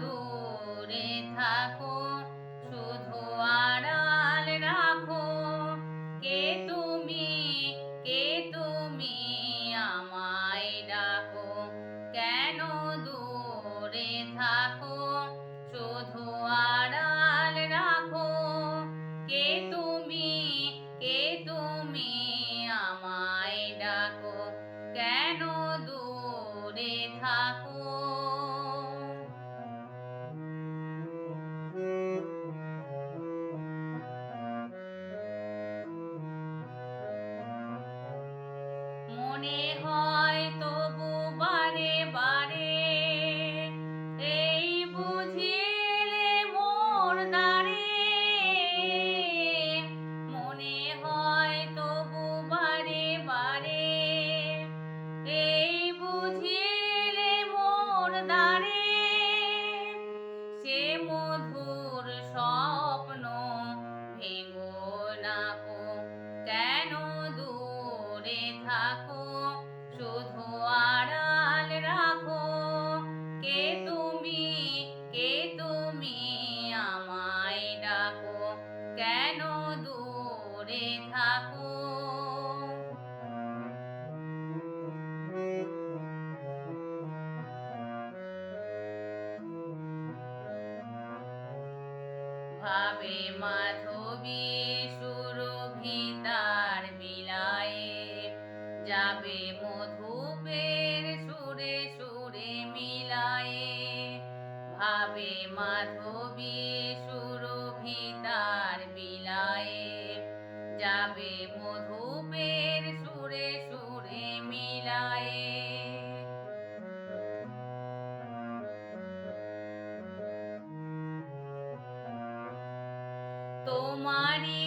দূরে থাকো, শুধু আড়াল রাখো। কে তুমি, কে তুমি আমায় ডাকো, কেন দূরে থাকো, শুধু আড়াল রাখো। কে তুমি, কে তুমি আমায় ডাকো, কেন দূরে থাকো। মনে হয় তবু বারে বারে, এই বুঝি এলে মোর দ্বারে। মনে হয় তবু বারে বারে, এই বুঝি এলে মোর দ্বারে। সে মধুর স্বপ্ন ভেঙো না কো, কেন দূরে থাকো, শুধু আড়াল রাখো। কে তুমি, কে তুমি আমায় ডাকো, কেন দূরে থাকো। ভাবে মাধবী সুরভিতার বিলায়ে, যাবে মধুপের সুরে সুরে মিলায়ে। ভাবে মাধবী সুরভিতার বিলায়ে, যাবে মধুপের সুরে সুরে মিলায়ে। তোমারই